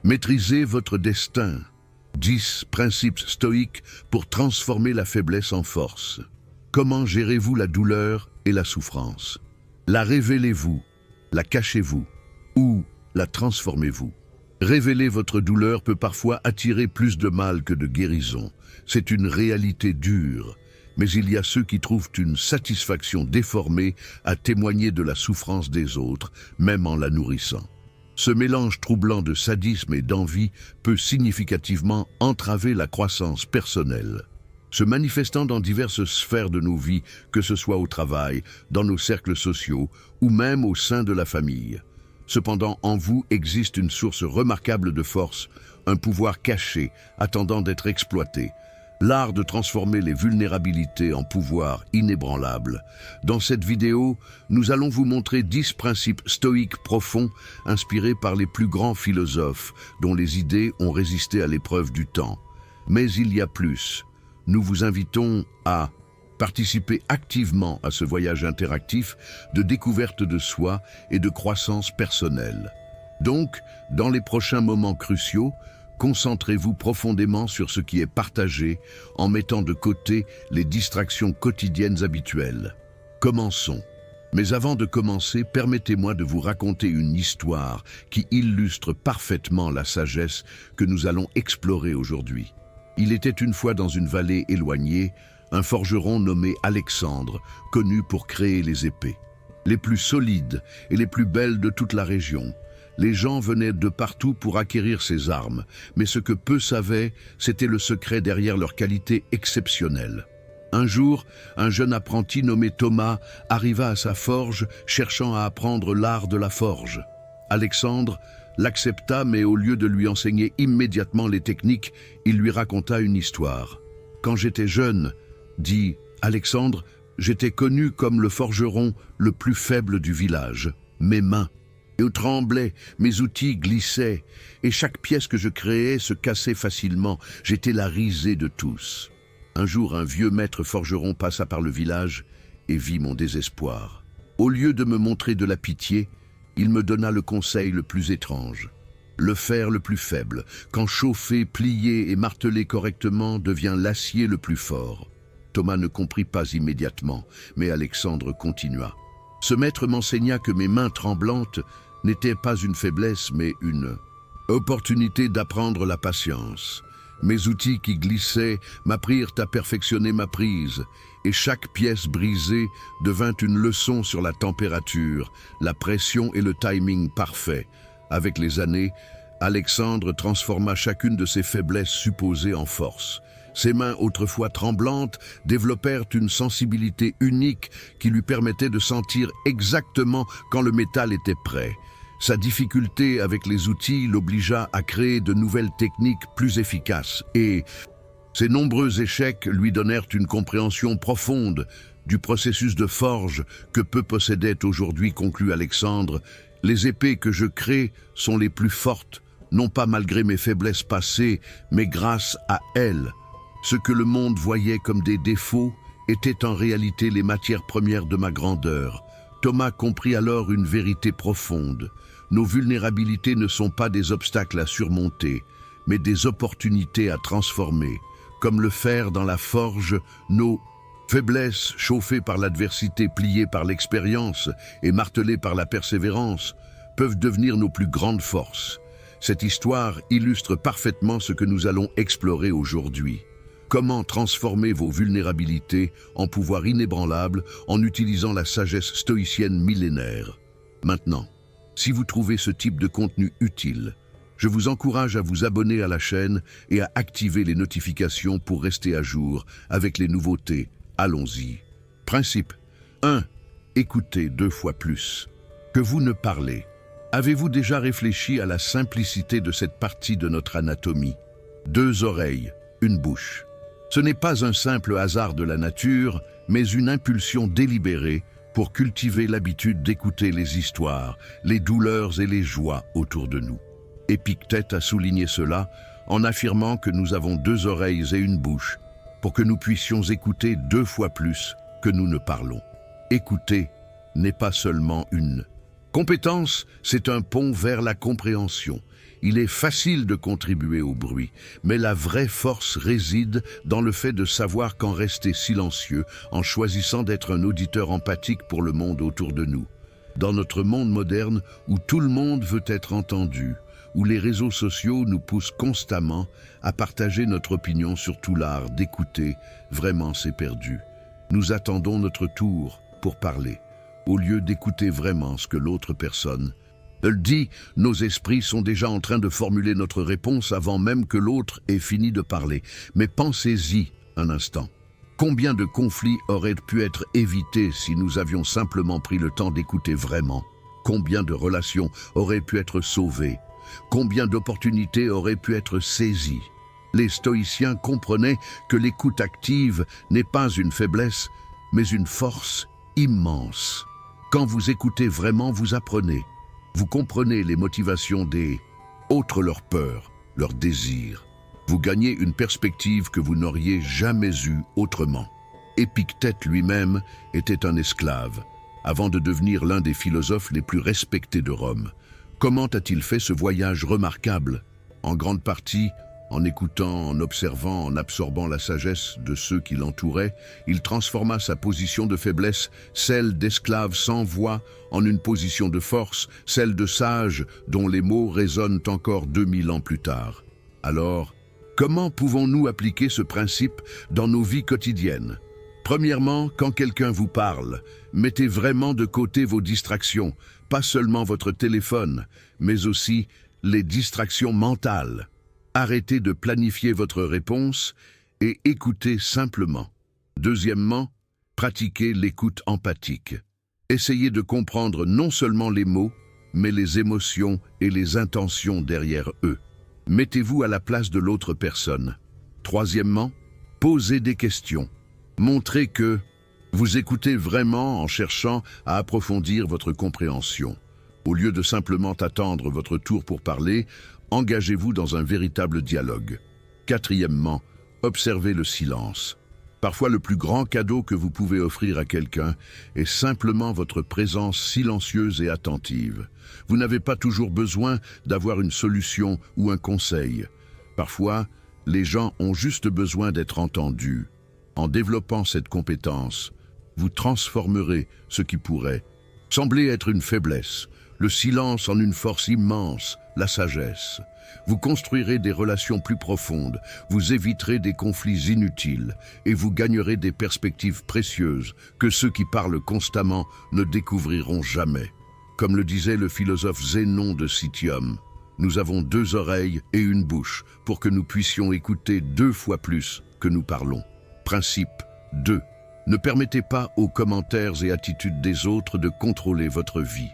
Maîtrisez votre destin. 10 principes stoïques pour transformer la faiblesse en force. Comment gérez-vous la douleur et la souffrance? La révélez-vous? La cachez-vous? Ou la transformez-vous? Révéler votre douleur peut parfois attirer plus de mal que de guérison. C'est une réalité dure. Mais il y a ceux qui trouvent une satisfaction déformée à témoigner de la souffrance des autres, même en la nourrissant. Ce mélange troublant de sadisme et d'envie peut significativement entraver la croissance personnelle. Se manifestant dans diverses sphères de nos vies, que ce soit au travail, dans nos cercles sociaux ou même au sein de la famille. Cependant, en vous existe une source remarquable de force, un pouvoir caché, attendant d'être exploité. L'art de transformer les vulnérabilités en pouvoir inébranlable. Dans cette vidéo, nous allons vous montrer 10 principes stoïques profonds, inspirés par les plus grands philosophes, dont les idées ont résisté à l'épreuve du temps. Mais il y a plus. Nous vous invitons à participer activement à ce voyage interactif de découverte de soi et de croissance personnelle. Donc, dans les prochains moments cruciaux, concentrez-vous profondément sur ce qui est partagé en mettant de côté les distractions quotidiennes habituelles. Commençons. Mais avant de commencer, permettez-moi de vous raconter une histoire qui illustre parfaitement la sagesse que nous allons explorer aujourd'hui. Il était une fois dans une vallée éloignée, un forgeron nommé Alexandre, connu pour créer les épées. Les plus solides et les plus belles de toute la région. Les gens venaient de partout pour acquérir ces armes, mais ce que peu savaient, c'était le secret derrière leur qualité exceptionnelle. Un jour, un jeune apprenti nommé Thomas arriva à sa forge, cherchant à apprendre l'art de la forge. Alexandre l'accepta, mais au lieu de lui enseigner immédiatement les techniques, il lui raconta une histoire. « Quand j'étais jeune, dit Alexandre, j'étais connu comme le forgeron le plus faible du village. Mes mains tremblaient, mes outils glissaient, et chaque pièce que je créais se cassait facilement. J'étais la risée de tous. Un jour, un vieux maître forgeron passa par le village et vit mon désespoir. Au lieu de me montrer de la pitié, il me donna le conseil le plus étrange. Le fer le plus faible, quand chauffé, plié et martelé correctement, devient l'acier le plus fort. Thomas ne comprit pas immédiatement, mais Alexandre continua. Ce maître m'enseigna que mes mains tremblantes n'étaient pas une faiblesse, mais une opportunité d'apprendre la patience. Mes outils qui glissaient m'apprirent à perfectionner ma prise, et chaque pièce brisée devint une leçon sur la température, la pression et le timing parfait. Avec les années, Alexandre transforma chacune de ses faiblesses supposées en force. Ses mains, autrefois tremblantes, développèrent une sensibilité unique qui lui permettait de sentir exactement quand le métal était prêt. Sa difficulté avec les outils l'obligea à créer de nouvelles techniques plus efficaces et ses nombreux échecs lui donnèrent une compréhension profonde du processus de forge que peu possédaient aujourd'hui, conclut Alexandre. Les épées que je crée sont les plus fortes, non pas malgré mes faiblesses passées, mais grâce à elles. Ce que le monde voyait comme des défauts étaient en réalité les matières premières de ma grandeur. Thomas comprit alors une vérité profonde. Nos vulnérabilités ne sont pas des obstacles à surmonter, mais des opportunités à transformer. Comme le fer dans la forge, nos faiblesses, chauffées par l'adversité, pliées par l'expérience et martelées par la persévérance, peuvent devenir nos plus grandes forces. Cette histoire illustre parfaitement ce que nous allons explorer aujourd'hui. Comment transformer vos vulnérabilités en pouvoir inébranlable en utilisant la sagesse stoïcienne millénaire. Maintenant, si vous trouvez ce type de contenu utile, je vous encourage à vous abonner à la chaîne et à activer les notifications pour rester à jour avec les nouveautés. Allons-y. Principe 1. Écoutez 2 fois plus que vous ne parlez. Avez-vous déjà réfléchi à la simplicité de cette partie de notre anatomie? 2 oreilles, une bouche. Ce n'est pas un simple hasard de la nature, mais une impulsion délibérée pour cultiver l'habitude d'écouter les histoires, les douleurs et les joies autour de nous. Épictète a souligné cela en affirmant que nous avons 2 oreilles et une bouche pour que nous puissions écouter 2 fois plus que nous ne parlons. Écouter n'est pas seulement une Compétence, c'est un pont vers la compréhension. Il est facile de contribuer au bruit, mais la vraie force réside dans le fait de savoir quand rester silencieux en choisissant d'être un auditeur empathique pour le monde autour de nous. Dans notre monde moderne où tout le monde veut être entendu, où les réseaux sociaux nous poussent constamment à partager notre opinion sur tout l'art d'écouter, vraiment c'est perdu. Nous attendons notre tour pour parler, au lieu d'écouter vraiment ce que l'autre personne elle dit. Nos esprits sont déjà en train de formuler notre réponse avant même que l'autre ait fini de parler. Mais pensez-y un instant. Combien de conflits auraient pu être évités si nous avions simplement pris le temps d'écouter vraiment? Combien de relations auraient pu être sauvées? Combien d'opportunités auraient pu être saisies? Les stoïciens comprenaient que l'écoute active n'est pas une faiblesse, mais une force immense. Quand vous écoutez vraiment, vous apprenez. Vous comprenez les motivations des autres, leurs peurs, leurs désirs. Vous gagnez une perspective que vous n'auriez jamais eue autrement. Épictète lui-même était un esclave, avant de devenir l'un des philosophes les plus respectés de Rome. Comment a-t-il fait ce voyage remarquable? En grande partie, en écoutant, en observant, en absorbant la sagesse de ceux qui l'entouraient, il transforma sa position de faiblesse, celle d'esclave sans voix, en une position de force, celle de sage dont les mots résonnent encore 2000 ans plus tard. Alors, comment pouvons-nous appliquer ce principe dans nos vies quotidiennes? Premièrement, quand quelqu'un vous parle, mettez vraiment de côté vos distractions, pas seulement votre téléphone, mais aussi les distractions mentales. Arrêtez de planifier votre réponse et écoutez simplement. Deuxièmement, pratiquez l'écoute empathique. Essayez de comprendre non seulement les mots, mais les émotions et les intentions derrière eux. Mettez-vous à la place de l'autre personne. Troisièmement, posez des questions. Montrez que vous écoutez vraiment en cherchant à approfondir votre compréhension. Au lieu de simplement attendre votre tour pour parler, engagez-vous dans un véritable dialogue. Quatrièmement, observez le silence. Parfois, le plus grand cadeau que vous pouvez offrir à quelqu'un est simplement votre présence silencieuse et attentive. Vous n'avez pas toujours besoin d'avoir une solution ou un conseil. Parfois, les gens ont juste besoin d'être entendus. En développant cette compétence, vous transformerez ce qui pourrait sembler être une faiblesse, le silence en une force immense, la sagesse. Vous construirez des relations plus profondes, vous éviterez des conflits inutiles et vous gagnerez des perspectives précieuses que ceux qui parlent constamment ne découvriront jamais. Comme le disait le philosophe Zénon de Citium, nous avons 2 oreilles et une bouche pour que nous puissions écouter 2 fois plus que nous parlons. Principe 2. Ne permettez pas aux commentaires et attitudes des autres de contrôler votre vie.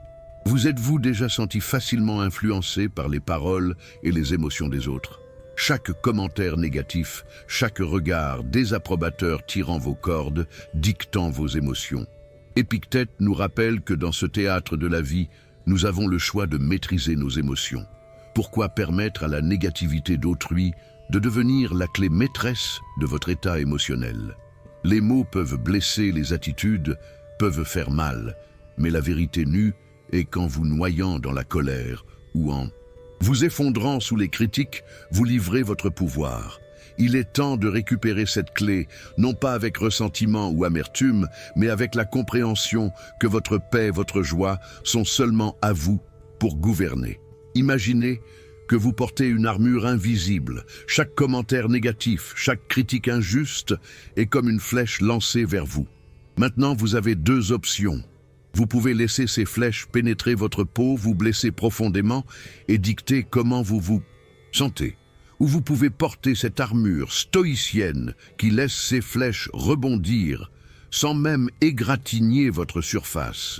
Vous êtes-vous déjà senti facilement influencé par les paroles et les émotions des autres? Chaque commentaire négatif, chaque regard désapprobateur tirant vos cordes, dictant vos émotions. Épictète nous rappelle que dans ce théâtre de la vie, nous avons le choix de maîtriser nos émotions. Pourquoi permettre à la négativité d'autrui de devenir la clé maîtresse de votre état émotionnel? Les mots peuvent blesser, les attitudes peuvent faire mal, mais la vérité nue est qu'en vous noyant dans la colère ou en vous effondrant sous les critiques, vous livrez votre pouvoir. Il est temps de récupérer cette clé, non pas avec ressentiment ou amertume, mais avec la compréhension que votre paix, votre joie sont seulement à vous pour gouverner. Imaginez que vous portez une armure invisible. Chaque commentaire négatif, chaque critique injuste est comme une flèche lancée vers vous. Maintenant, vous avez 2 options. Vous pouvez laisser ces flèches pénétrer votre peau, vous blesser profondément et dicter comment vous vous sentez. Ou vous pouvez porter cette armure stoïcienne qui laisse ces flèches rebondir sans même égratigner votre surface.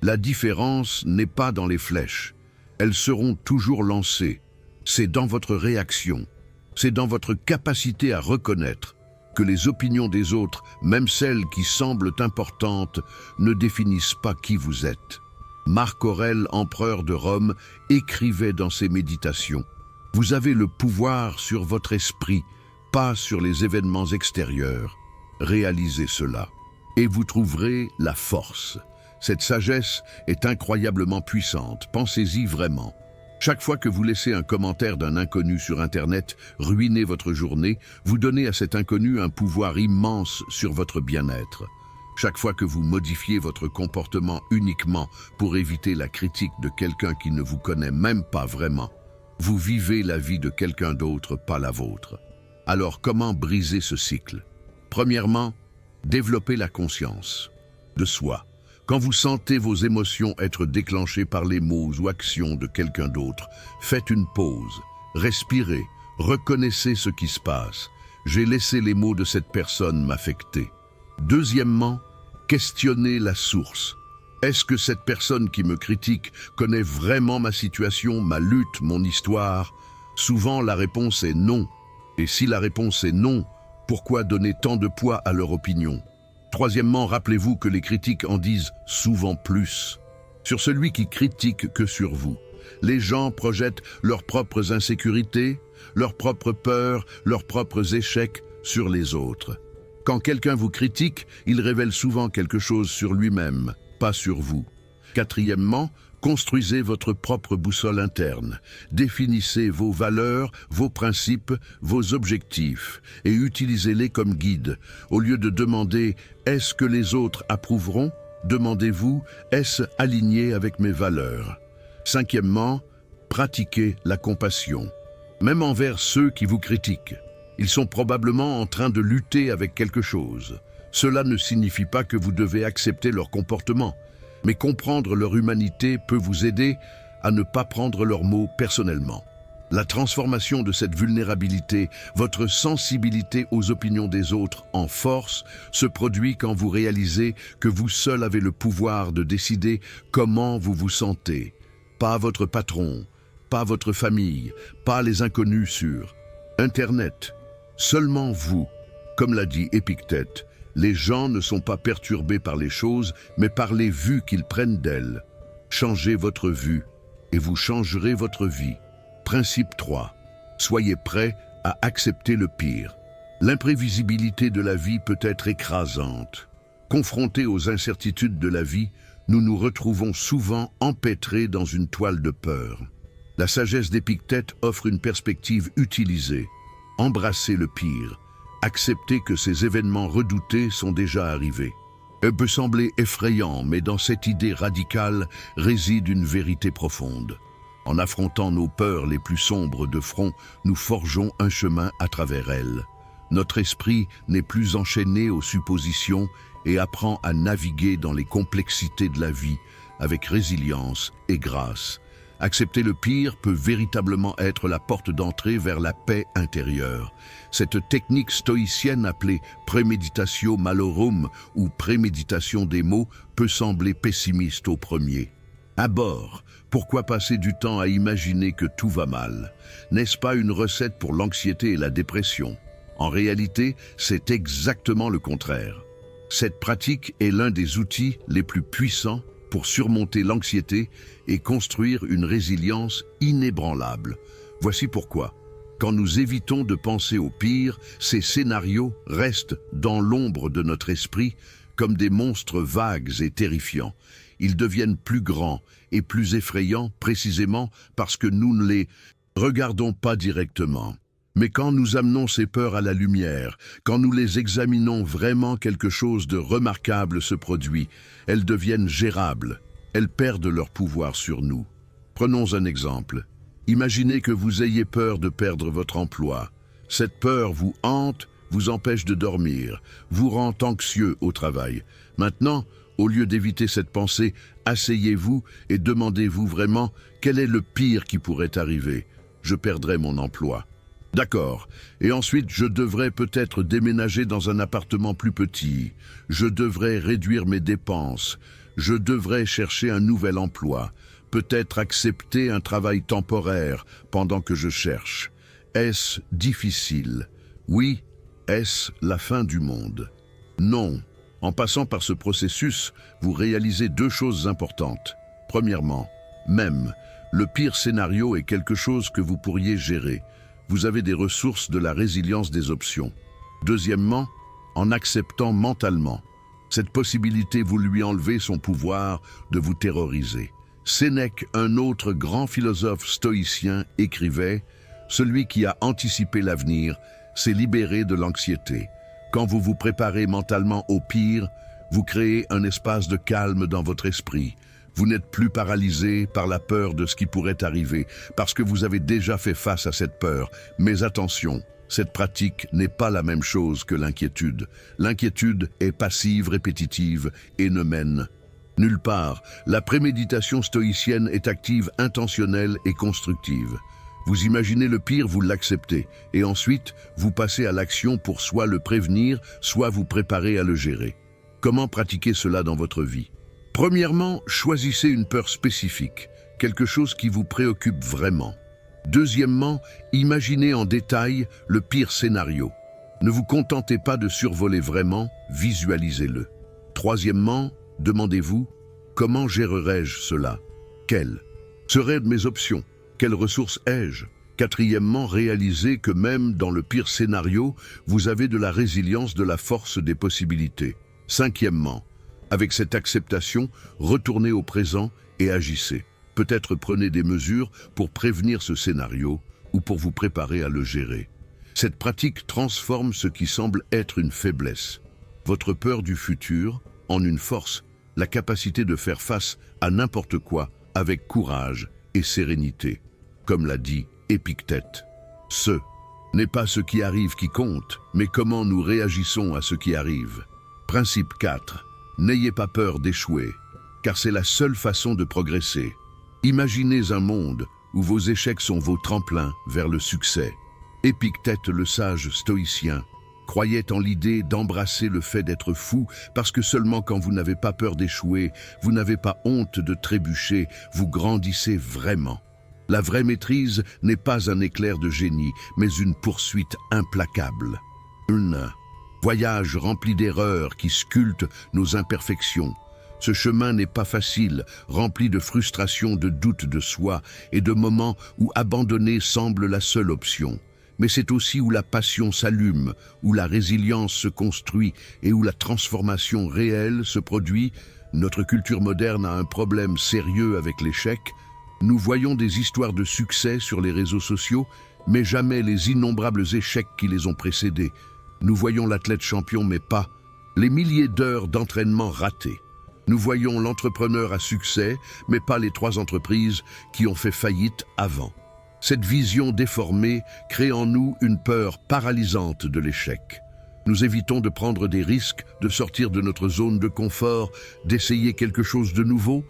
La différence n'est pas dans les flèches. Elles seront toujours lancées. C'est dans votre réaction. C'est dans votre capacité à reconnaître que les opinions des autres, même celles qui semblent importantes, ne définissent pas qui vous êtes. Marc Aurèle, empereur de Rome, écrivait dans ses méditations: « Vous avez le pouvoir sur votre esprit, pas sur les événements extérieurs. Réalisez cela, et vous trouverez la force. Cette sagesse est incroyablement puissante, pensez-y vraiment. Chaque fois que vous laissez un commentaire d'un inconnu sur Internet ruiner votre journée, vous donnez à cet inconnu un pouvoir immense sur votre bien-être. Chaque fois que vous modifiez votre comportement uniquement pour éviter la critique de quelqu'un qui ne vous connaît même pas vraiment, vous vivez la vie de quelqu'un d'autre, pas la vôtre. Alors comment briser ce cycle? Premièrement, développer la conscience de soi. Quand vous sentez vos émotions être déclenchées par les mots ou actions de quelqu'un d'autre, faites une pause, respirez, reconnaissez ce qui se passe. J'ai laissé les mots de cette personne m'affecter. Deuxièmement, questionnez la source. Est-ce que cette personne qui me critique connaît vraiment ma situation, ma lutte, mon histoire? Souvent, la réponse est non. Et si la réponse est non, pourquoi donner tant de poids à leur opinion? Troisièmement, rappelez-vous que les critiques en disent souvent plus sur celui qui critique que sur vous. Les gens projettent leurs propres insécurités, leurs propres peurs, leurs propres échecs sur les autres. Quand quelqu'un vous critique, il révèle souvent quelque chose sur lui-même, pas sur vous. Quatrièmement, construisez votre propre boussole interne. Définissez vos valeurs, vos principes, vos objectifs et utilisez-les comme guide. Au lieu de demander « est-ce que les autres approuveront ?», demandez-vous « est-ce aligné avec mes valeurs ?» Cinquièmement, pratiquez la compassion. Même envers ceux qui vous critiquent. Ils sont probablement en train de lutter avec quelque chose. Cela ne signifie pas que vous devez accepter leur comportement. Mais comprendre leur humanité peut vous aider à ne pas prendre leurs mots personnellement. La transformation de cette vulnérabilité, votre sensibilité aux opinions des autres en force, se produit quand vous réalisez que vous seul avez le pouvoir de décider comment vous vous sentez. Pas votre patron, pas votre famille, pas les inconnus sur Internet. Seulement vous. Comme l'a dit Épictète, les gens ne sont pas perturbés par les choses, mais par les vues qu'ils prennent d'elles. Changez votre vue, et vous changerez votre vie. Principe 3. Soyez prêts à accepter le pire. L'imprévisibilité de la vie peut être écrasante. Confrontés aux incertitudes de la vie, nous nous retrouvons souvent empêtrés dans une toile de peur. La sagesse d'Épictète offre une perspective utilisée. Embrassez le pire. Acceptez que ces événements redoutés sont déjà arrivés. Elle peut sembler effrayant, mais dans cette idée radicale réside une vérité profonde. En affrontant nos peurs les plus sombres de front, nous forgeons un chemin à travers elles. Notre esprit n'est plus enchaîné aux suppositions et apprend à naviguer dans les complexités de la vie avec résilience et grâce. Accepter le pire peut véritablement être la porte d'entrée vers la paix intérieure. Cette technique stoïcienne appelée préméditatio malorum ou préméditation des maux peut sembler pessimiste au premier. À bord, pourquoi passer du temps à imaginer que tout va mal? N'est-ce pas une recette pour l'anxiété et la dépression? En réalité, c'est exactement le contraire. Cette pratique est l'un des outils les plus puissants pour surmonter l'anxiété et construire une résilience inébranlable. Voici pourquoi. Quand nous évitons de penser au pire, ces scénarios restent dans l'ombre de notre esprit comme des monstres vagues et terrifiants. Ils deviennent plus grands et plus effrayants précisément parce que nous ne les regardons pas directement. Mais quand nous amenons ces peurs à la lumière, quand nous les examinons vraiment, quelque chose de remarquable se produit. Elles deviennent gérables, elles perdent leur pouvoir sur nous. Prenons un exemple. Imaginez que vous ayez peur de perdre votre emploi. Cette peur vous hante, vous empêche de dormir, vous rend anxieux au travail. Maintenant, au lieu d'éviter cette pensée, asseyez-vous et demandez-vous vraiment quel est le pire qui pourrait arriver. Je perdrai mon emploi. D'accord. Et ensuite, je devrais peut-être déménager dans un appartement plus petit. Je devrais réduire mes dépenses. Je devrais chercher un nouvel emploi. Peut-être accepter un travail temporaire pendant que je cherche. Est-ce difficile? Oui. Est-ce la fin du monde? Non. En passant par ce processus, vous réalisez deux choses importantes. Premièrement, même, le pire scénario est quelque chose que vous pourriez gérer. Vous avez des ressources de la résilience des options. Deuxièmement, en acceptant mentalement. Cette possibilité, vous lui enlevez son pouvoir de vous terroriser. Sénèque, un autre grand philosophe stoïcien, écrivait « Celui qui a anticipé l'avenir s'est libéré de l'anxiété. Quand vous vous préparez mentalement au pire, vous créez un espace de calme dans votre esprit. Vous n'êtes plus paralysé par la peur de ce qui pourrait arriver, parce que vous avez déjà fait face à cette peur. Mais attention, cette pratique n'est pas la même chose que l'inquiétude. L'inquiétude est passive, répétitive et ne mène nulle part. La préméditation stoïcienne est active, intentionnelle et constructive. Vous imaginez le pire, vous l'acceptez, et ensuite, vous passez à l'action pour soit le prévenir, soit vous préparer à le gérer. Comment pratiquer cela dans votre vie? Premièrement, choisissez une peur spécifique, quelque chose qui vous préoccupe vraiment. Deuxièmement, imaginez en détail le pire scénario. Ne vous contentez pas de survoler vraiment, visualisez-le. Troisièmement, demandez-vous, comment gérerai-je cela? Quelles seraient mes options? Quelles ressources ai-je? Quatrièmement, réalisez que même dans le pire scénario, vous avez de la résilience, de la force des possibilités. Cinquièmement, avec cette acceptation, retournez au présent et agissez. Peut-être prenez des mesures pour prévenir ce scénario ou pour vous préparer à le gérer. Cette pratique transforme ce qui semble être une faiblesse, votre peur du futur, en une force, la capacité de faire face à n'importe quoi avec courage et sérénité. Comme l'a dit Épictète, ce n'est pas ce qui arrive qui compte, mais comment nous réagissons à ce qui arrive. Principe 4. N'ayez pas peur d'échouer, car c'est la seule façon de progresser. Imaginez un monde où vos échecs sont vos tremplins vers le succès. Épictète, le sage stoïcien, croyait en l'idée d'embrasser le fait d'être fou, parce que seulement quand vous n'avez pas peur d'échouer, vous n'avez pas honte de trébucher, vous grandissez vraiment. La vraie maîtrise n'est pas un éclair de génie, mais une poursuite implacable. Un voyage rempli d'erreurs qui sculptent nos imperfections. Ce chemin n'est pas facile, rempli de frustrations, de doutes de soi et de moments où abandonner semble la seule option. Mais c'est aussi où la passion s'allume, où la résilience se construit et où la transformation réelle se produit. Notre culture moderne a un problème sérieux avec l'échec. Nous voyons des histoires de succès sur les réseaux sociaux, mais jamais les innombrables échecs qui les ont précédés. Nous voyons l'athlète champion, mais pas les milliers d'heures d'entraînement ratées. Nous voyons l'entrepreneur à succès, mais pas les 3 entreprises qui ont fait faillite avant. Cette vision déformée crée en nous une peur paralysante de l'échec. Nous évitons de prendre des risques, de sortir de notre zone de confort, d'essayer quelque chose de nouveau,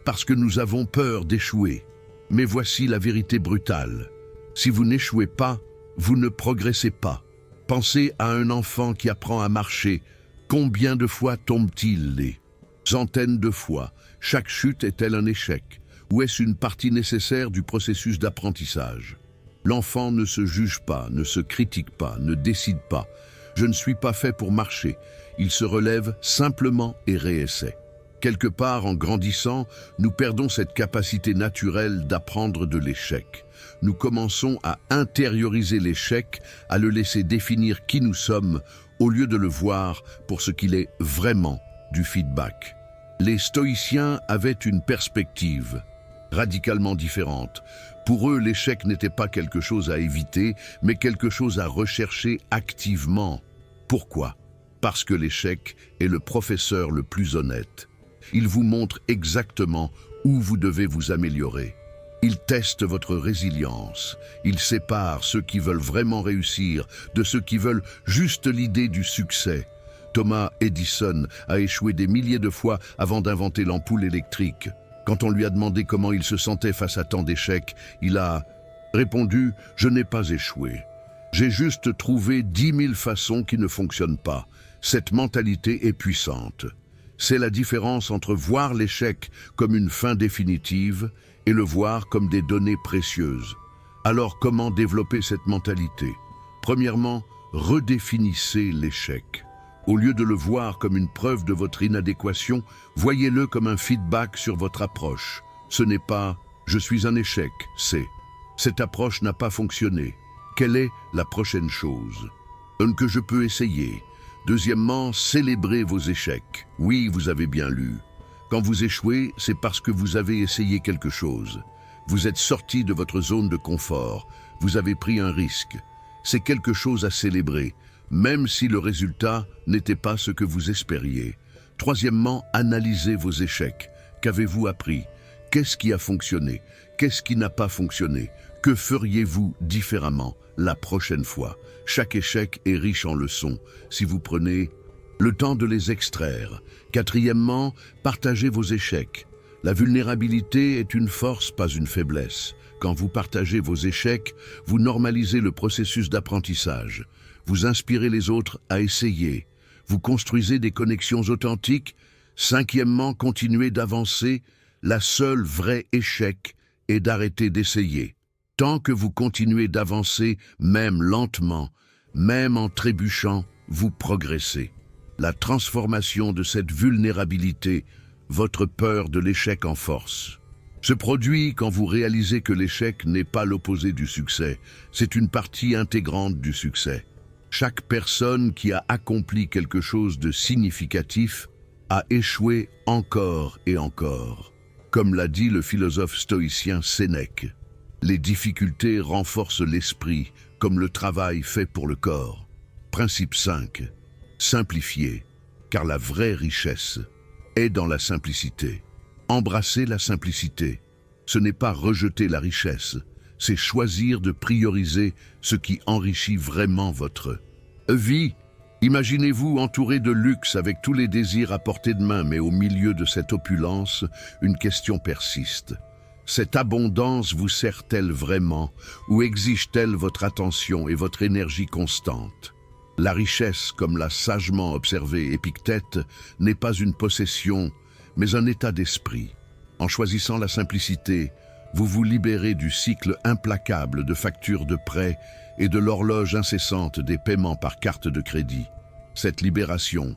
parce que nous avons peur d'échouer. Mais voici la vérité brutale. Si vous n'échouez pas, vous ne progressez pas. Pensez à un enfant qui apprend à marcher. Combien de fois tombe-t-il? Des centaines de fois. Chaque chute est-elle un échec? Ou est-ce une partie nécessaire du processus d'apprentissage? L'enfant ne se juge pas, ne se critique pas, ne décide pas. Je ne suis pas fait pour marcher. Il se relève simplement et réessaie. Quelque part, en grandissant, nous perdons cette capacité naturelle d'apprendre de l'échec. Nous commençons à intérioriser l'échec, à le laisser définir qui nous sommes, au lieu de le voir pour ce qu'il est vraiment, du feedback. Les stoïciens avaient une perspective radicalement différente. Pour eux, l'échec n'était pas quelque chose à éviter, mais quelque chose à rechercher activement. Pourquoi? Parce que l'échec est le professeur le plus honnête. Il vous montre exactement où vous devez vous améliorer. Il teste votre résilience. Il sépare ceux qui veulent vraiment réussir de ceux qui veulent juste l'idée du succès. Thomas Edison a échoué des milliers de fois avant d'inventer l'ampoule électrique. Quand on lui a demandé comment il se sentait face à tant d'échecs, il a répondu « Je n'ai pas échoué. J'ai juste trouvé 10 000 façons qui ne fonctionnent pas. Cette mentalité est puissante. » C'est la différence entre voir l'échec comme une fin définitive et le voir comme des données précieuses. Alors comment développer cette mentalité? Premièrement, redéfinissez l'échec. Au lieu de le voir comme une preuve de votre inadéquation, voyez-le comme un feedback sur votre approche. Ce n'est pas « je suis un échec », c'est « cette approche n'a pas fonctionné. Quelle est la prochaine chose que je peux essayer? Deuxièmement, célébrez vos échecs. Oui, vous avez bien lu. Quand vous échouez, c'est parce que vous avez essayé quelque chose. Vous êtes sorti de votre zone de confort. Vous avez pris un risque. C'est quelque chose à célébrer, même si le résultat n'était pas ce que vous espériez. Troisièmement, analysez vos échecs. Qu'avez-vous appris? Qu'est-ce qui a fonctionné? Qu'est-ce qui n'a pas fonctionné? Que feriez-vous différemment la prochaine fois? Chaque échec est riche en leçons, si vous prenez le temps de les extraire. Quatrièmement, partagez vos échecs. La vulnérabilité est une force, pas une faiblesse. Quand vous partagez vos échecs, vous normalisez le processus d'apprentissage. Vous inspirez les autres à essayer. Vous construisez des connexions authentiques. Cinquièmement, continuez d'avancer. La seule vraie échec est d'arrêter d'essayer. Tant que vous continuez d'avancer, même lentement, même en trébuchant, vous progressez. La transformation de cette vulnérabilité, votre peur de l'échec en force, se produit quand vous réalisez que l'échec n'est pas l'opposé du succès, c'est une partie intégrante du succès. Chaque personne qui a accompli quelque chose de significatif a échoué encore et encore. Comme l'a dit le philosophe stoïcien Sénèque, les difficultés renforcent l'esprit comme le travail fait pour le corps. Principe 5. Simplifier, car la vraie richesse est dans la simplicité. Embrasser la simplicité, ce n'est pas rejeter la richesse, c'est choisir de prioriser ce qui enrichit vraiment votre vie. Imaginez-vous entouré de luxe avec tous les désirs à portée de main, mais au milieu de cette opulence, une question persiste. Cette abondance vous sert-elle vraiment ou exige-t-elle votre attention et votre énergie constante? La richesse, comme l'a sagement observé Épictète, n'est pas une possession, mais un état d'esprit. En choisissant la simplicité, vous vous libérez du cycle implacable de factures de prêt et de l'horloge incessante des paiements par carte de crédit. Cette libération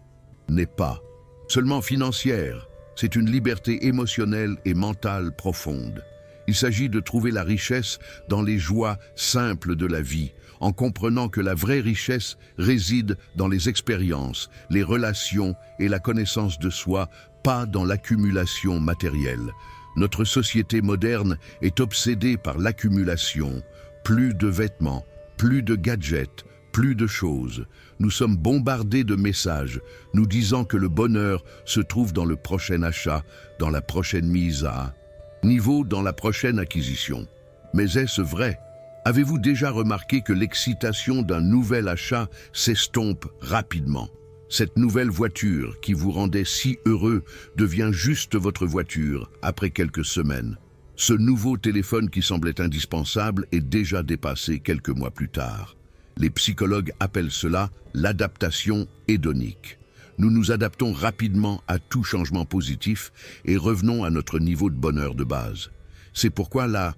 n'est pas seulement financière, c'est une liberté émotionnelle et mentale profonde. Il s'agit de trouver la richesse dans les joies simples de la vie, en comprenant que la vraie richesse réside dans les expériences, les relations et la connaissance de soi, pas dans l'accumulation matérielle. Notre société moderne est obsédée par l'accumulation. Plus de vêtements, plus de gadgets, plus de choses. Nous sommes bombardés de messages nous disant que le bonheur se trouve dans le prochain achat, dans la prochaine mise à niveau, dans la prochaine acquisition. Mais est-ce vrai? Avez-vous déjà remarqué que l'excitation d'un nouvel achat s'estompe rapidement? Cette nouvelle voiture qui vous rendait si heureux devient juste votre voiture après quelques semaines. Ce nouveau téléphone qui semblait indispensable est déjà dépassé quelques mois plus tard. Les psychologues appellent cela l'adaptation hédonique. Nous nous adaptons rapidement à tout changement positif et revenons à notre niveau de bonheur de base. C'est pourquoi la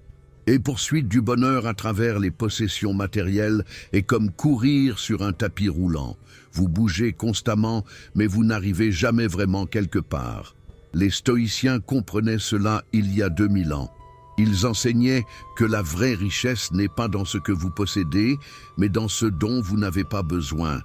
poursuite du bonheur à travers les possessions matérielles est comme courir sur un tapis roulant. Vous bougez constamment, mais vous n'arrivez jamais vraiment quelque part. Les stoïciens comprenaient cela il y a 2000 ans. Ils enseignaient que la vraie richesse n'est pas dans ce que vous possédez, mais dans ce dont vous n'avez pas besoin.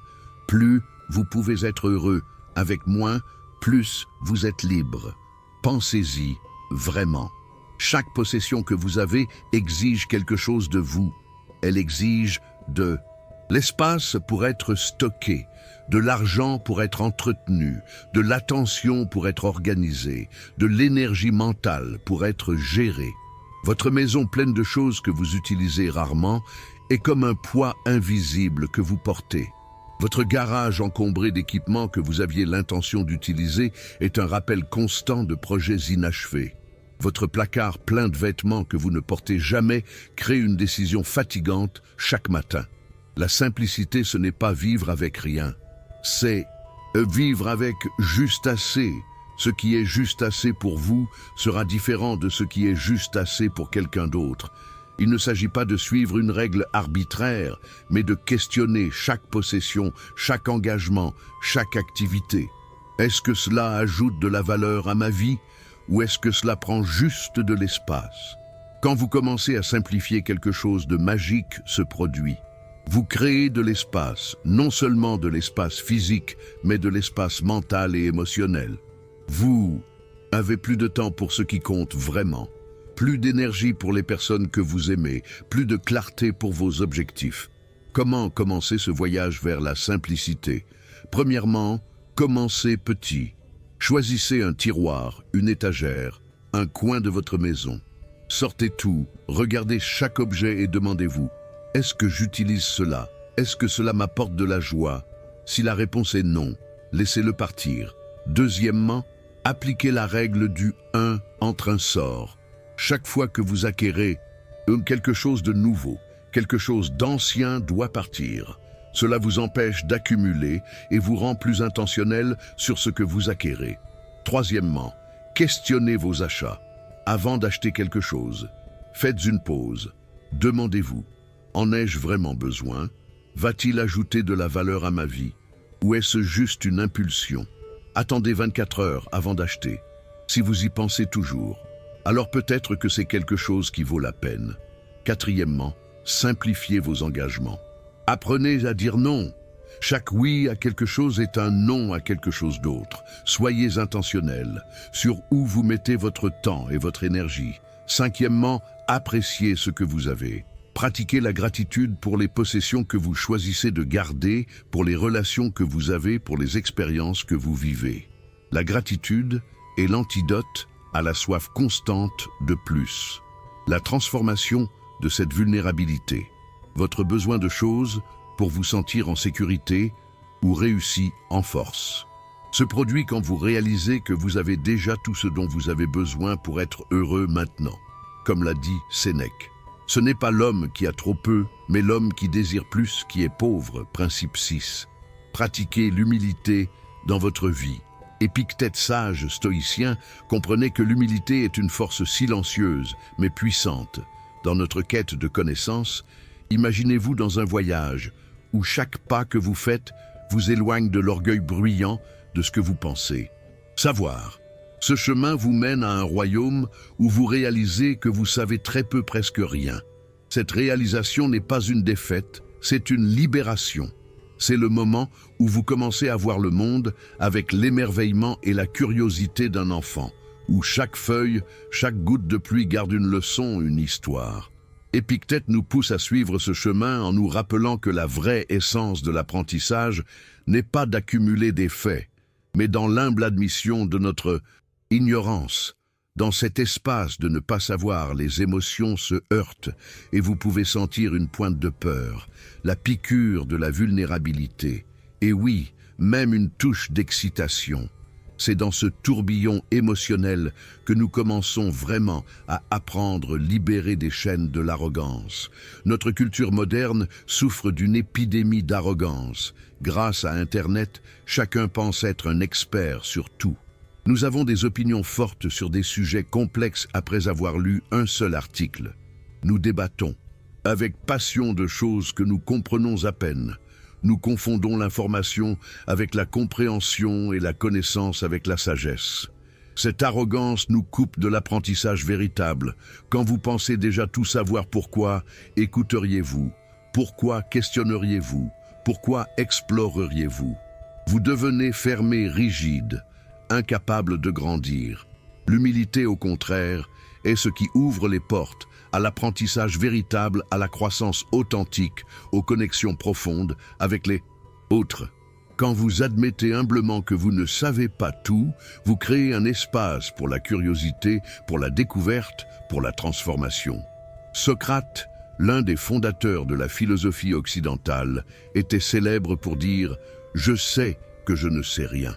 Plus vous pouvez être heureux, avec moins, plus vous êtes libre. Pensez-y, vraiment. Chaque possession que vous avez exige quelque chose de vous. Elle exige de l'espace pour être stocké, de l'argent pour être entretenu, de l'attention pour être organisée, de l'énergie mentale pour être gérée. Votre maison pleine de choses que vous utilisez rarement est comme un poids invisible que vous portez. Votre garage encombré d'équipements que vous aviez l'intention d'utiliser est un rappel constant de projets inachevés. Votre placard plein de vêtements que vous ne portez jamais crée une décision fatigante chaque matin. La simplicité, ce n'est pas vivre avec rien, c'est vivre avec juste assez. Ce qui est juste assez pour vous sera différent de ce qui est juste assez pour quelqu'un d'autre. Il ne s'agit pas de suivre une règle arbitraire, mais de questionner chaque possession, chaque engagement, chaque activité. Est-ce que cela ajoute de la valeur à ma vie ou est-ce que cela prend juste de l'espace? Quand vous commencez à simplifier, quelque chose de magique se produit. Vous créez de l'espace, non seulement de l'espace physique, mais de l'espace mental et émotionnel. Vous avez plus de temps pour ce qui compte vraiment, plus d'énergie pour les personnes que vous aimez, plus de clarté pour vos objectifs. Comment commencer ce voyage vers la simplicité? Premièrement, commencez petit. Choisissez un tiroir, une étagère, un coin de votre maison. Sortez tout, regardez chaque objet et demandez-vous: est-ce que j'utilise cela? Est-ce que cela m'apporte de la joie? Si la réponse est non, laissez-le partir. Deuxièmement, appliquez la règle du 1 entre un sort. Chaque fois que vous acquérez quelque chose de nouveau, quelque chose d'ancien doit partir. Cela vous empêche d'accumuler et vous rend plus intentionnel sur ce que vous acquérez. Troisièmement, questionnez vos achats. Avant d'acheter quelque chose, faites une pause. Demandez-vous: en ai-je vraiment besoin? Va-t-il ajouter de la valeur à ma vie? Ou est-ce juste une impulsion? Attendez 24 heures avant d'acheter. Si vous y pensez toujours, alors peut-être que c'est quelque chose qui vaut la peine. Quatrièmement, simplifiez vos engagements. Apprenez à dire non. Chaque oui à quelque chose est un non à quelque chose d'autre. Soyez intentionnel sur où vous mettez votre temps et votre énergie. Cinquièmement, appréciez ce que vous avez. Pratiquez la gratitude pour les possessions que vous choisissez de garder, pour les relations que vous avez, pour les expériences que vous vivez. La gratitude est l'antidote à la soif constante de plus. La transformation de cette vulnérabilité. Votre besoin de choses pour vous sentir en sécurité ou réussi en force. Se produit quand vous réalisez que vous avez déjà tout ce dont vous avez besoin pour être heureux maintenant. Comme l'a dit Sénèque. Ce n'est pas l'homme qui a trop peu, mais l'homme qui désire plus qui est pauvre, principe 6. Pratiquez l'humilité dans votre vie. Épictète sage stoïcien comprenait que l'humilité est une force silencieuse, mais puissante. Dans notre quête de connaissance, imaginez-vous dans un voyage où chaque pas que vous faites vous éloigne de l'orgueil bruyant de ce que vous pensez. Savoir. Ce chemin vous mène à un royaume où vous réalisez que vous savez très peu, presque rien. Cette réalisation n'est pas une défaite, c'est une libération. C'est le moment où vous commencez à voir le monde avec l'émerveillement et la curiosité d'un enfant, où chaque feuille, chaque goutte de pluie garde une leçon, une histoire. Épictète nous pousse à suivre ce chemin en nous rappelant que la vraie essence de l'apprentissage n'est pas d'accumuler des faits, mais dans l'humble admission de notre ignorance. Dans cet espace de ne pas savoir, les émotions se heurtent et vous pouvez sentir une pointe de peur, la piqûre de la vulnérabilité, et oui, même une touche d'excitation. C'est dans ce tourbillon émotionnel que nous commençons vraiment à apprendre, libérer des chaînes de l'arrogance. Notre culture moderne souffre d'une épidémie d'arrogance. Grâce à Internet, chacun pense être un expert sur tout. Nous avons des opinions fortes sur des sujets complexes après avoir lu un seul article. Nous débattons avec passion de choses que nous comprenons à peine. Nous confondons l'information avec la compréhension et la connaissance avec la sagesse. Cette arrogance nous coupe de l'apprentissage véritable. Quand vous pensez déjà tout savoir, pourquoi écouteriez-vous? Pourquoi questionneriez-vous? Pourquoi exploreriez-vous? Vous devenez fermé, rigide, incapable de grandir. L'humilité, au contraire, est ce qui ouvre les portes à l'apprentissage véritable, à la croissance authentique, aux connexions profondes avec les autres. Quand vous admettez humblement que vous ne savez pas tout, vous créez un espace pour la curiosité, pour la découverte, pour la transformation. Socrate, l'un des fondateurs de la philosophie occidentale, était célèbre pour dire « Je sais que je ne sais rien ».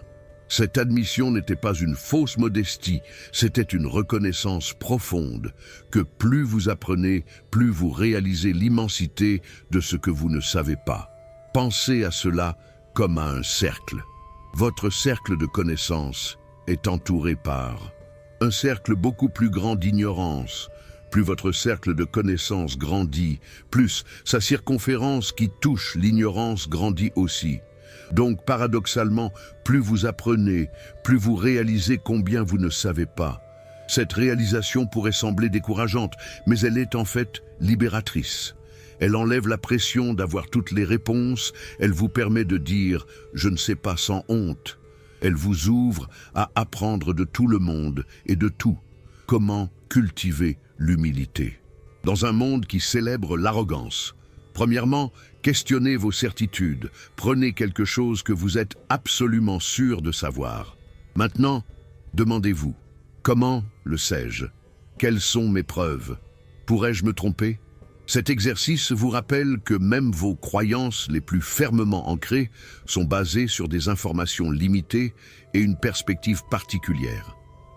Cette admission n'était pas une fausse modestie, c'était une reconnaissance profonde, que plus vous apprenez, plus vous réalisez l'immensité de ce que vous ne savez pas. Pensez à cela comme à un cercle. Votre cercle de connaissances est entouré par un cercle beaucoup plus grand d'ignorance. Plus votre cercle de connaissances grandit, plus sa circonférence qui touche l'ignorance grandit aussi. Donc, paradoxalement, plus vous apprenez, plus vous réalisez combien vous ne savez pas. Cette réalisation pourrait sembler décourageante, mais elle est en fait libératrice. Elle enlève la pression d'avoir toutes les réponses, elle vous permet de dire « je ne sais pas » sans honte. Elle vous ouvre à apprendre de tout le monde et de tout. Comment cultiver l'humilité? Dans un monde qui célèbre l'arrogance, premièrement, questionnez vos certitudes, prenez quelque chose que vous êtes absolument sûr de savoir. Maintenant, demandez-vous, comment le sais-je? Quelles sont mes preuves? Pourrais-je me tromper? Cet exercice vous rappelle que même vos croyances les plus fermement ancrées sont basées sur des informations limitées et une perspective particulière.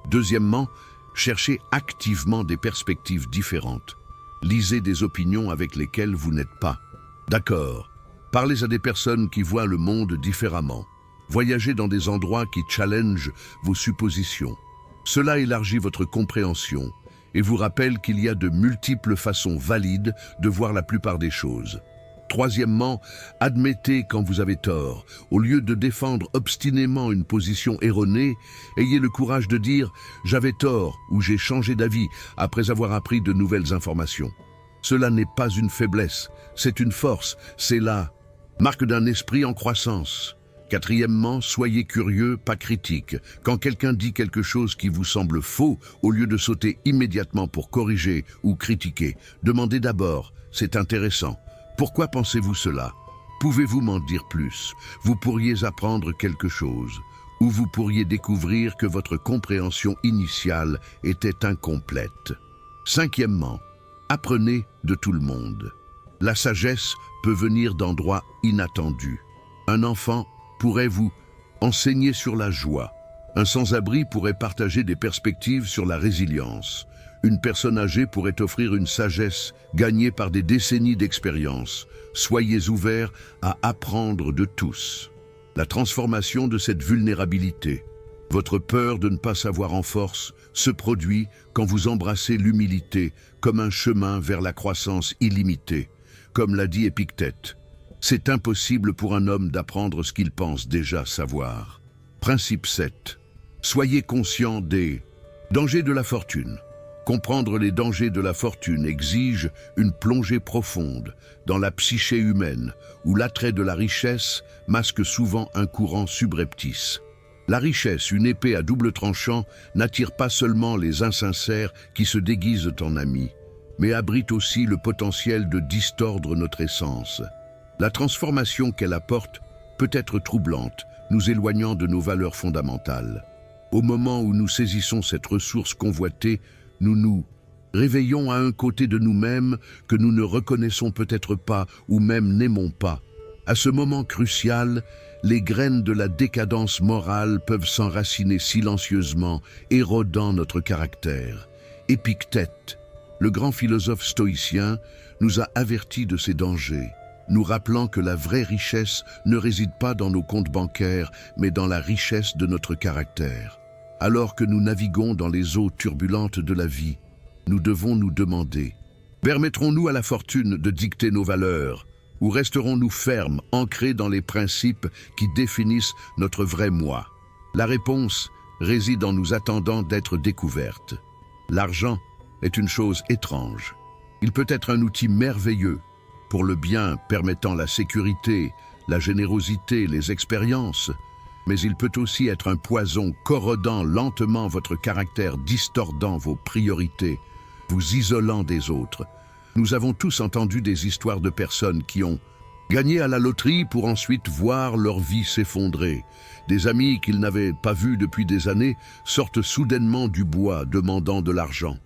Deuxièmement, cherchez activement des perspectives différentes. Lisez des opinions avec lesquelles vous n'êtes pas d'accord. Parlez à des personnes qui voient le monde différemment. Voyagez dans des endroits qui challengent vos suppositions. Cela élargit votre compréhension et vous rappelle qu'il y a de multiples façons valides de voir la plupart des choses. Troisièmement, admettez quand vous avez tort. Au lieu de défendre obstinément une position erronée, ayez le courage de dire « j'avais tort » ou « j'ai changé d'avis » après avoir appris de nouvelles informations. Cela n'est pas une faiblesse, c'est une force, c'est la marque d'un esprit en croissance. Quatrièmement, soyez curieux, pas critique. Quand quelqu'un dit quelque chose qui vous semble faux, au lieu de sauter immédiatement pour corriger ou critiquer, demandez d'abord « c'est intéressant ». Pourquoi pensez-vous cela? Pouvez-vous m'en dire plus? Vous pourriez apprendre quelque chose, ou vous pourriez découvrir que votre compréhension initiale était incomplète. Cinquièmement, apprenez de tout le monde. La sagesse peut venir d'endroits inattendus. Un enfant pourrait vous enseigner sur la joie. Un sans-abri pourrait partager des perspectives sur la résilience. Une personne âgée pourrait offrir une sagesse gagnée par des décennies d'expérience. Soyez ouverts à apprendre de tous. La transformation de cette vulnérabilité, votre peur de ne pas savoir en force, se produit quand vous embrassez l'humilité comme un chemin vers la croissance illimitée. Comme l'a dit Épictète, c'est impossible pour un homme d'apprendre ce qu'il pense déjà savoir. Principe 7. Soyez conscient des dangers de la fortune. Comprendre les dangers de la fortune exige une plongée profonde dans la psyché humaine, où l'attrait de la richesse masque souvent un courant subreptice. La richesse, une épée à double tranchant, n'attire pas seulement les insincères qui se déguisent en amis, mais abrite aussi le potentiel de distordre notre essence. La transformation qu'elle apporte peut être troublante, nous éloignant de nos valeurs fondamentales. Au moment où nous saisissons cette ressource convoitée, nous nous réveillons à un côté de nous-mêmes que nous ne reconnaissons peut-être pas ou même n'aimons pas. À ce moment crucial, les graines de la décadence morale peuvent s'enraciner silencieusement, érodant notre caractère. Épictète, le grand philosophe stoïcien, nous a avertis de ces dangers, nous rappelant que la vraie richesse ne réside pas dans nos comptes bancaires, mais dans la richesse de notre caractère. Alors que nous naviguons dans les eaux turbulentes de la vie, nous devons nous demander, permettrons-nous à la fortune de dicter nos valeurs, ou resterons-nous fermes, ancrés dans les principes qui définissent notre vrai moi? La réponse réside en nous attendant d'être découverte. L'argent est une chose étrange. Il peut être un outil merveilleux pour le bien permettant la sécurité, la générosité, les expériences, mais il peut aussi être un poison corrodant lentement votre caractère, distordant vos priorités, vous isolant des autres. Nous avons tous entendu des histoires de personnes qui ont gagné à la loterie pour ensuite voir leur vie s'effondrer. Des amis qu'ils n'avaient pas vus depuis des années sortent soudainement du bois demandant de l'argent.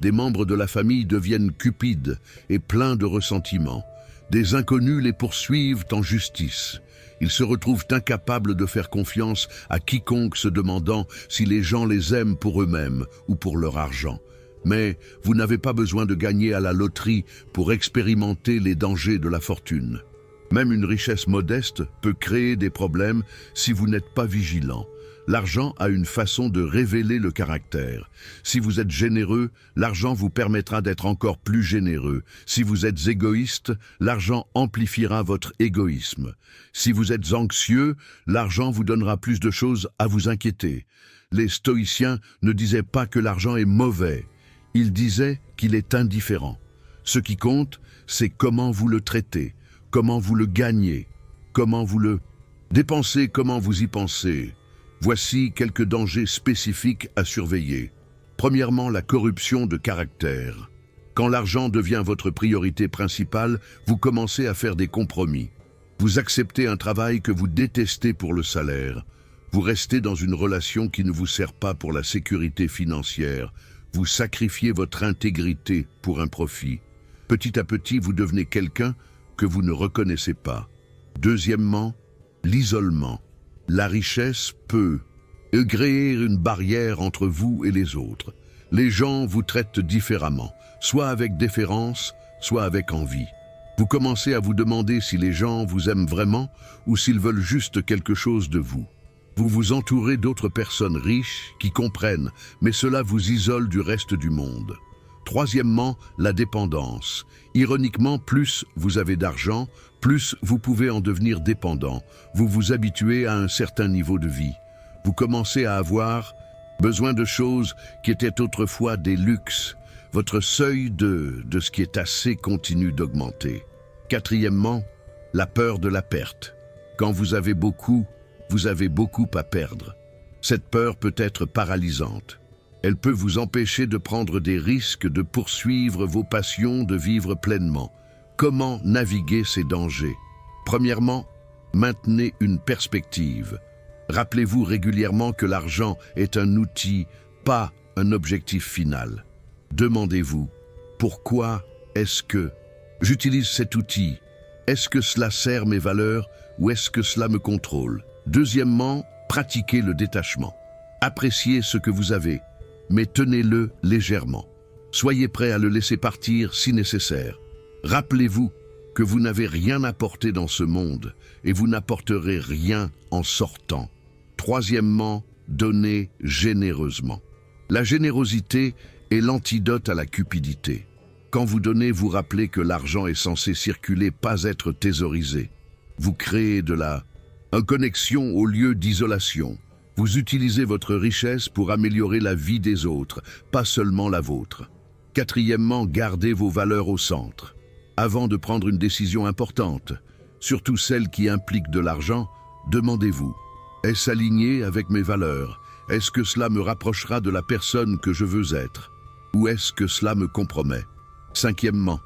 Des membres de la famille deviennent cupides et pleins de ressentiment. Des inconnus les poursuivent en justice. Ils se retrouvent incapables de faire confiance à quiconque se demandant si les gens les aiment pour eux-mêmes ou pour leur argent. Mais vous n'avez pas besoin de gagner à la loterie pour expérimenter les dangers de la fortune. Même une richesse modeste peut créer des problèmes si vous n'êtes pas vigilant. L'argent a une façon de révéler le caractère. Si vous êtes généreux, l'argent vous permettra d'être encore plus généreux. Si vous êtes égoïste, l'argent amplifiera votre égoïsme. Si vous êtes anxieux, l'argent vous donnera plus de choses à vous inquiéter. Les stoïciens ne disaient pas que l'argent est mauvais. Ils disaient qu'il est indifférent. Ce qui compte, c'est comment vous le traitez, comment vous le gagnez, comment vous le dépensez, comment vous y pensez. Voici quelques dangers spécifiques à surveiller. Premièrement, la corruption de caractère. Quand l'argent devient votre priorité principale, vous commencez à faire des compromis. Vous acceptez un travail que vous détestez pour le salaire. Vous restez dans une relation qui ne vous sert pas pour la sécurité financière. Vous sacrifiez votre intégrité pour un profit. Petit à petit, vous devenez quelqu'un que vous ne reconnaissez pas. Deuxièmement, l'isolement. La richesse peut créer une barrière entre vous et les autres. Les gens vous traitent différemment, soit avec déférence, soit avec envie. Vous commencez à vous demander si les gens vous aiment vraiment ou s'ils veulent juste quelque chose de vous. Vous vous entourez d'autres personnes riches qui comprennent, mais cela vous isole du reste du monde. Troisièmement, la dépendance. Ironiquement, plus vous avez d'argent, plus vous pouvez en devenir dépendant. Vous vous habituez à un certain niveau de vie. Vous commencez à avoir besoin de choses qui étaient autrefois des luxes. Votre seuil de ce qui est assez continue d'augmenter. Quatrièmement, la peur de la perte. Quand vous avez beaucoup à perdre. Cette peur peut être paralysante. Elle peut vous empêcher de prendre des risques, de poursuivre vos passions, de vivre pleinement. Comment naviguer ces dangers? Premièrement, maintenez une perspective. Rappelez-vous régulièrement que l'argent est un outil, pas un objectif final. Demandez-vous, pourquoi est-ce que j'utilise cet outil? Est-ce que cela sert mes valeurs ou est-ce que cela me contrôle? Deuxièmement, pratiquez le détachement. Appréciez ce que vous avez, mais tenez-le légèrement. Soyez prêt à le laisser partir si nécessaire. Rappelez-vous que vous n'avez rien apporté dans ce monde et vous n'apporterez rien en sortant. Troisièmement, donnez généreusement. La générosité est l'antidote à la cupidité. Quand vous donnez, vous rappelez que l'argent est censé circuler, pas être thésaurisé. Vous créez de la connexion au lieu d'isolation. Vous utilisez votre richesse pour améliorer la vie des autres, pas seulement la vôtre. Quatrièmement, gardez vos valeurs au centre. Avant de prendre une décision importante, surtout celle qui implique de l'argent, demandez-vous, est-ce aligné avec mes valeurs? Est-ce que cela me rapprochera de la personne que je veux être? Ou est-ce que cela me compromet? Cinquièmement,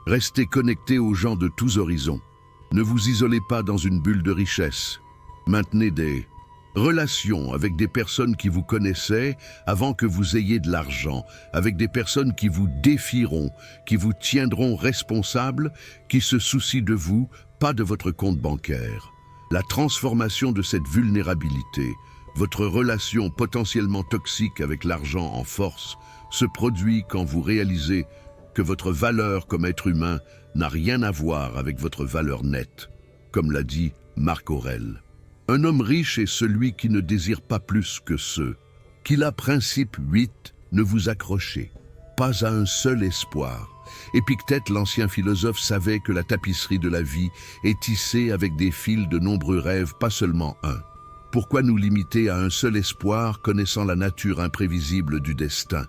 restez connecté aux gens de tous horizons. Ne vous isolez pas dans une bulle de richesse. Maintenez des relations avec des personnes qui vous connaissaient avant que vous ayez de l'argent, avec des personnes qui vous défieront, qui vous tiendront responsable, qui se soucient de vous, pas de votre compte bancaire. La transformation de cette vulnérabilité, votre relation potentiellement toxique avec l'argent en force, se produit quand vous réalisez que votre valeur comme être humain n'a rien à voir avec votre valeur nette, comme l'a dit Marc Aurèle. Un homme riche est celui qui ne désire pas plus que ceux qu'il a. Principe 8, ne vous accrochez pas à un seul espoir. Épictète, l'ancien philosophe, savait que la tapisserie de la vie est tissée avec des fils de nombreux rêves, pas seulement un. Pourquoi nous limiter à un seul espoir, connaissant la nature imprévisible du destin?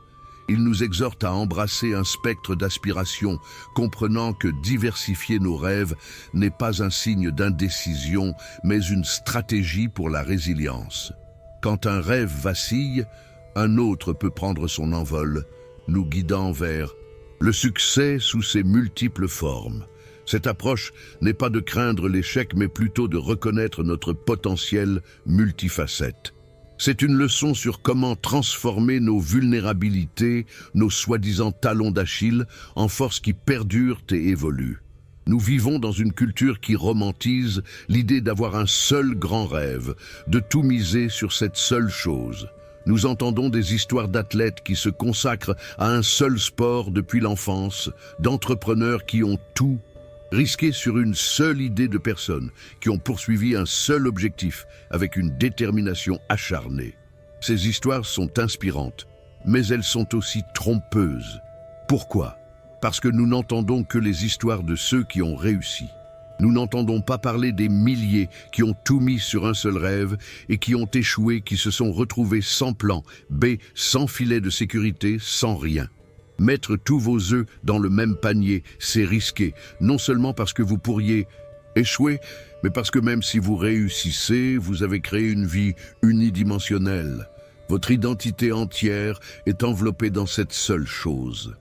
Il nous exhorte à embrasser un spectre d'aspiration, comprenant que diversifier nos rêves n'est pas un signe d'indécision, mais une stratégie pour la résilience. Quand un rêve vacille, un autre peut prendre son envol, nous guidant vers le succès sous ses multiples formes. Cette approche n'est pas de craindre l'échec, mais plutôt de reconnaître notre potentiel multifacette. C'est une leçon sur comment transformer nos vulnérabilités, nos soi-disant talons d'Achille, en forces qui perdurent et évoluent. Nous vivons dans une culture qui romantise l'idée d'avoir un seul grand rêve, de tout miser sur cette seule chose. Nous entendons des histoires d'athlètes qui se consacrent à un seul sport depuis l'enfance, d'entrepreneurs qui ont tout risqué sur une seule idée, de personnes qui ont poursuivi un seul objectif avec une détermination acharnée. Ces histoires sont inspirantes, mais elles sont aussi trompeuses. Pourquoi? Parce que nous n'entendons que les histoires de ceux qui ont réussi. Nous n'entendons pas parler des milliers qui ont tout mis sur un seul rêve et qui ont échoué, qui se sont retrouvés sans plan B, sans filet de sécurité, sans rien. Mettre tous vos œufs dans le même panier, c'est risqué, non seulement parce que vous pourriez échouer, mais parce que même si vous réussissez, vous avez créé une vie unidimensionnelle. Votre identité entière est enveloppée dans cette seule chose.